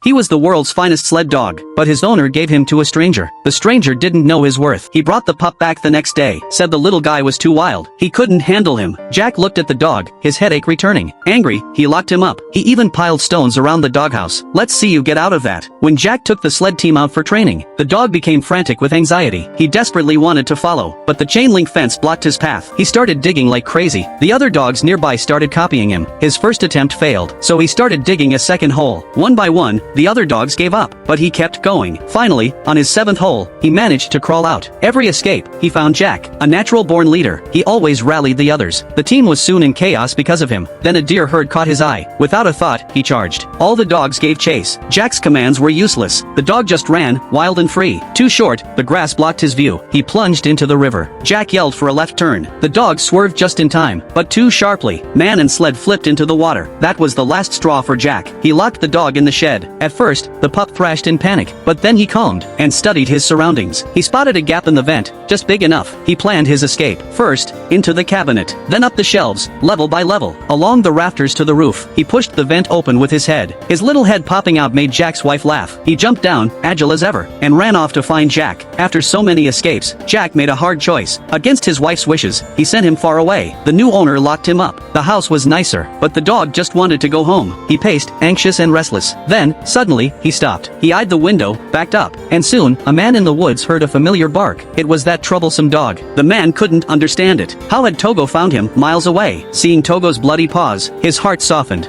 He was the world's finest sled dog, but his owner gave him to a stranger. The stranger didn't know his worth. He brought the pup back the next day, said the little guy was too wild. He couldn't handle him. Jack looked at the dog, his headache returning. Angry, he locked him up. He even piled stones around the doghouse. Let's see you get out of that. When Jack took the sled team out for training, the dog became frantic with anxiety. He desperately wanted to follow, but the chain link fence blocked his path. He started digging like crazy. The other dogs nearby started copying him. His first attempt failed, so he started digging a second hole. One by one, the other dogs gave up, but he kept going. Finally, on his seventh hole, he managed to crawl out. Every escape, he found Jack, a natural-born leader. He always rallied the others. The team was soon in chaos because of him. Then a deer herd caught his eye. Without a thought, he charged. All the dogs gave chase. Jack's commands were useless. The dog just ran, wild and free. Too short, the grass blocked his view. He plunged into the river. Jack yelled for a left turn. The dog swerved just in time, but too sharply. Man and sled flipped into the water. That was the last straw for Jack. He locked the dog in the shed. At first, the pup thrashed in panic, but then he calmed and studied his surroundings. He spotted a gap in the vent, just big enough. He planned his escape. First, into the cabinet, then up the shelves, level by level, along the rafters to the roof. He pushed the vent open with his head. His little head popping out made Jack's wife laugh. He jumped down, agile as ever, and ran off to find Jack. After so many escapes, Jack made a hard choice. Against his wife's wishes, he sent him far away. The new owner locked him up. The house was nicer, but the dog just wanted to go home. He paced, anxious and restless. Then, suddenly, he stopped. He eyed the window, backed up, and soon, a man in the woods heard a familiar bark. It was that troublesome dog. The man couldn't understand it. How had Togo found him, miles away? Seeing Togo's bloody paws, his heart softened.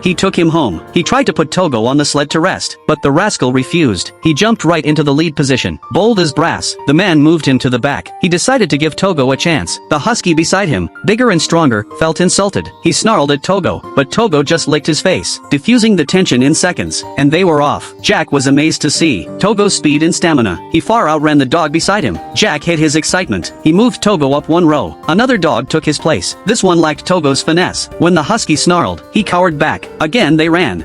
He took him home. He tried to put Togo on the sled to rest, but the rascal refused. He jumped right into the lead position. Bold as brass, the man moved him to the back. He decided to give Togo a chance. The husky beside him, bigger and stronger, felt insulted. He snarled at Togo, but Togo just licked his face, diffusing the tension in seconds, and they were off. Jack was amazed to see Togo's speed and stamina. He far outran the dog beside him. Jack hid his excitement. He moved Togo up one row. Another dog took his place. This one lacked Togo's finesse. When the husky snarled, he cowered back. Again they ran.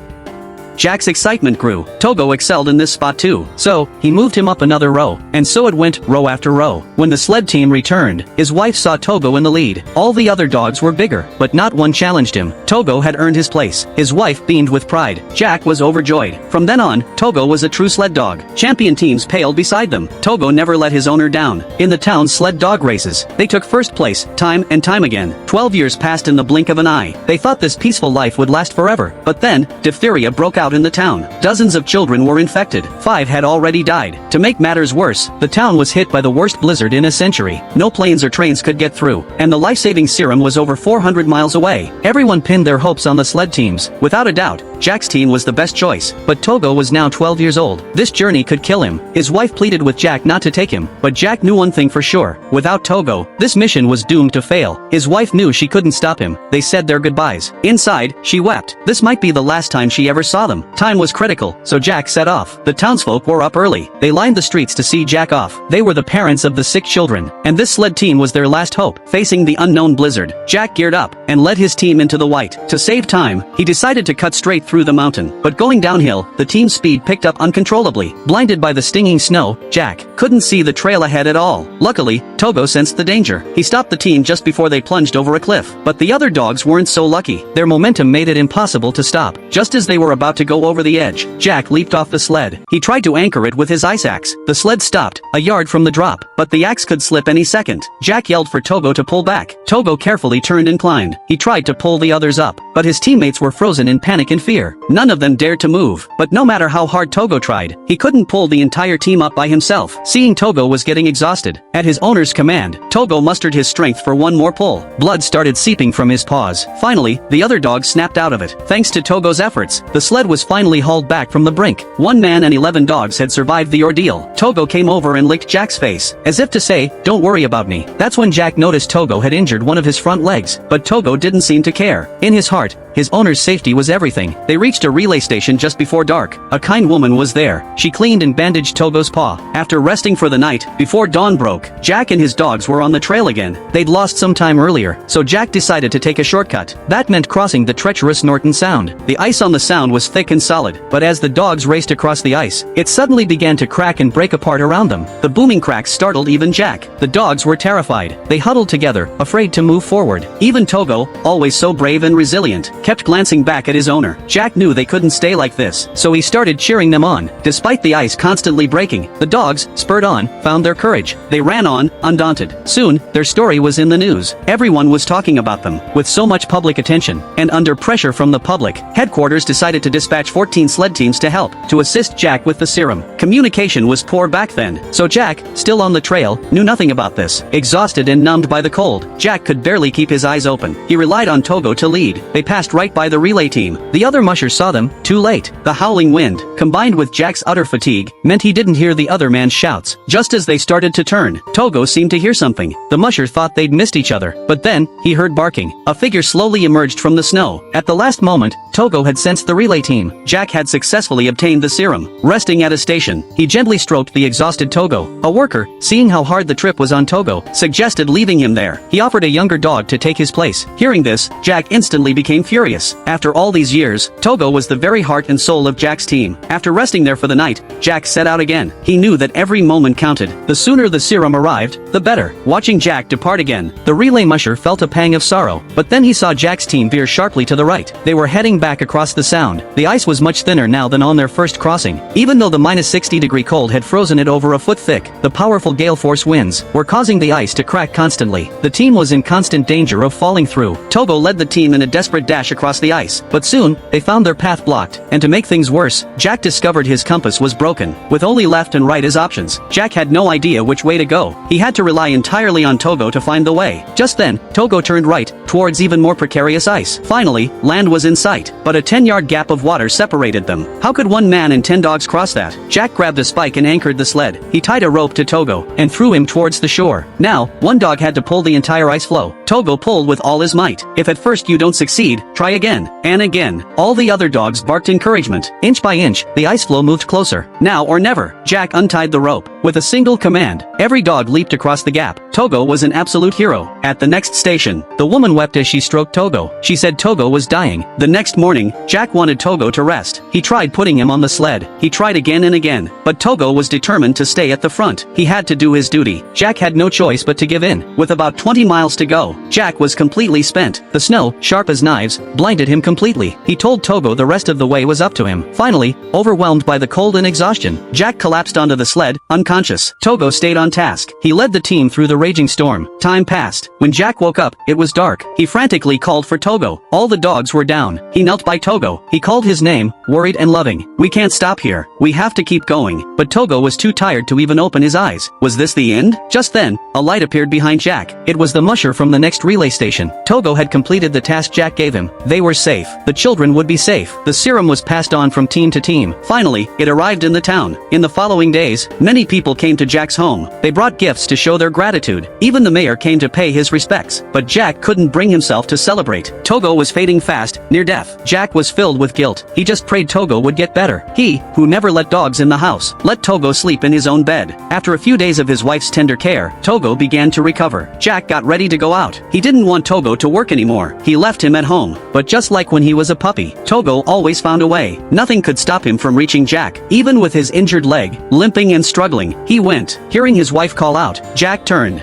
Jack's excitement grew. Togo excelled in this spot too, so he moved him up another row, and so it went, row after row. When the sled team returned, his wife saw Togo in the lead. All the other dogs were bigger, but not one challenged him. Togo had earned his place. His wife beamed with pride. Jack was overjoyed. From then on, Togo was a true sled dog. Champion teams paled beside them. Togo never let his owner down. In the town's sled dog races, they took first place, time and time again. 12 years passed in the blink of an eye. They thought this peaceful life would last forever, but then, diphtheria broke out in the town. Dozens of children were infected. 5 had already died. To make matters worse, the town was hit by the worst blizzard in a century. No planes or trains could get through, and the life-saving serum was over 400 miles away. Everyone pinned their hopes on the sled teams. Without a doubt, Jack's team was the best choice, but Togo was now 12 years old. This journey could kill him. His wife pleaded with Jack not to take him, but Jack knew one thing for sure. Without Togo, this mission was doomed to fail. His wife knew she couldn't stop him. They said their goodbyes. Inside, she wept. This might be the last time she ever saw them. Time was critical, so Jack set off. The townsfolk were up early. They lined the streets to see Jack off. They were the parents of the sick children, and this sled team was their last hope. Facing the unknown blizzard, Jack geared up and led his team into the white. To save time, he decided to cut straight through the mountain. But going downhill, the team's speed picked up uncontrollably. Blinded by the stinging snow, Jack couldn't see the trail ahead at all. Luckily, Togo sensed the danger. He stopped the team just before they plunged over a cliff. But the other dogs weren't so lucky. Their momentum made it impossible to stop. Just as they were about to go over the edge, Jack leaped off the sled. He tried to anchor it with his ice axe. The sled stopped, a yard from the drop, but the axe could slip any second. Jack yelled for Togo to pull back. Togo carefully turned and climbed. He tried to pull the others up, but his teammates were frozen in panic and fear. None of them dared to move, but no matter how hard Togo tried, he couldn't pull the entire team up by himself. Seeing Togo was getting exhausted, at his owner's command, Togo mustered his strength for one more pull. Blood started seeping from his paws. Finally, the other dogs snapped out of it. Thanks to Togo's efforts, the sled was finally hauled back from the brink. 1 man and 11 dogs had survived the ordeal. Togo came over and licked Jack's face, as if to say, "Don't worry about me." That's when Jack noticed Togo had injured one of his front legs, but Togo didn't seem to care. In his heart, his owner's safety was everything. They reached a relay station just before dark. A kind woman was there. She cleaned and bandaged Togo's paw. After resting for the night, before dawn broke, Jack and his dogs were on the trail again. They'd lost some time earlier, so Jack decided to take a shortcut. That meant crossing the treacherous Norton Sound. The ice on the sound was thick and solid, but as the dogs raced across the ice, it suddenly began to crack and break apart around them. The booming cracks startled even Jack. The dogs were terrified. They huddled together, afraid afraid to move forward. Even Togo, always so brave and resilient, kept glancing back at his owner. Jack knew they couldn't stay like this, so he started cheering them on. Despite the ice constantly breaking, the dogs, spurred on, found their courage. They ran on, undaunted. Soon, their story was in the news. Everyone was talking about them. With so much public attention, and under pressure from the public, headquarters decided to dispatch 14 sled teams to help, to assist Jack with the serum. Communication was poor back then, so Jack, still on the trail, knew nothing about this. Exhausted and numbed by the cold, Jack could barely keep his eyes open. He relied on Togo to lead. They passed right by the relay team. The other mushers saw them, too late. The howling wind, combined with Jack's utter fatigue, meant he didn't hear the other man's shouts. Just as they started to turn, Togo seemed to hear something. The musher thought they'd missed each other, but then, he heard barking. A figure slowly emerged from the snow. At the last moment, Togo had sensed the relay team. Jack had successfully obtained the serum. Resting at a station, he gently stroked the exhausted Togo. A worker, seeing how hard the trip was on Togo, suggested leaving him there. He offered a younger dog to take his place. Hearing this, Jack instantly became furious. After all these years, Togo was the very heart and soul of Jack's team. After resting there for the night, Jack set out again. He knew that every moment counted. The sooner the serum arrived, the better. Watching Jack depart again, the relay musher felt a pang of sorrow. But then he saw Jack's team veer sharply to the right. They were heading back across the sound. The ice was much thinner now than on their first crossing. Even though the -60-degree cold had frozen it over a foot thick, the powerful gale force winds were causing the ice to crack constantly. The team was in constant danger of falling through. Togo led the team in a desperate dash across the ice, but soon, they found their path blocked. And to make things worse, Jack discovered his compass was broken. With only left and right as options, Jack had no idea which way to go. He had to rely entirely on Togo to find the way. Just then, Togo turned right, towards even more precarious ice. Finally, land was in sight, but a 10-yard gap of water separated them. How could one man and 10 dogs cross that? Jack grabbed a spike and anchored the sled. He tied a rope to Togo, and threw him towards the shore. Now, one dog had to pull the entire ice floe. Togo pulled with all his might. If at first you don't succeed, try again, and again. All the other dogs barked encouragement. Inch by inch, the ice floe moved closer. Now or never, Jack untied the rope. With a single command, every dog leaped across the gap. Togo was an absolute hero. At the next station, the woman wept as she stroked Togo. She said Togo was dying. The next morning, Jack wanted Togo to rest. He tried putting him on the sled. He tried again and again, but Togo was determined to stay at the front. He had to do his duty. Jack had no choice but to give in. With about 20 miles to go, Jack was completely spent. The snow, sharp as knives, blinded him completely. He told Togo the rest of the way was up to him. Finally, overwhelmed by the cold and exhaustion, Jack collapsed onto the sled, unconscious. Togo stayed on task. He led the team through the raging storm. Time passed. When Jack woke up, it was dark. He frantically called for Togo. All the dogs were down. He knelt by Togo. He called his name, worried and loving. "We can't stop here. We have to keep going." But Togo was too tired to even open his eyes. Was this the end? Just then, a light appeared behind Jack. It was the musher from the next relay station. Togo had completed the task Jack gave him. They were safe. The children would be safe. The serum was passed on from team to team. Finally, it arrived in the town. In the following days, many people came to Jack's home. They brought gifts to show their gratitude. Even the mayor came to pay his respects. But Jack couldn't bring himself to celebrate. Togo was fading fast, near death. Jack was filled with guilt. He just prayed Togo would get better. He, who never let dogs in the house, let Togo sleep in his own bed. After a few days of his wife's tender care, Togo began to recover. Jack got ready to go out. He didn't want Togo to work anymore. He left him at home. But just like when he was a puppy, Togo always found a way. Nothing could stop him from reaching Jack. Even with his injured leg, limping and struggling, he went. Hearing his wife call out, Jack turned.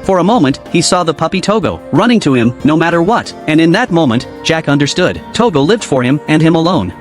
For a moment, he saw the puppy Togo, running to him, no matter what. And in that moment, Jack understood. Togo lived for him, and him alone.